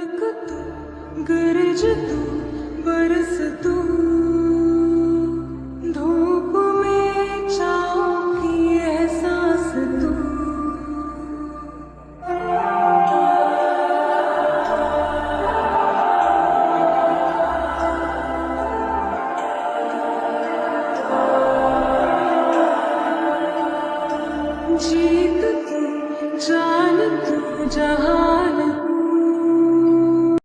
धड़क तू, गरज तू, बरस तू, धूप में छाँव की एहसास तू। जीत तू, जान तू, जहाँ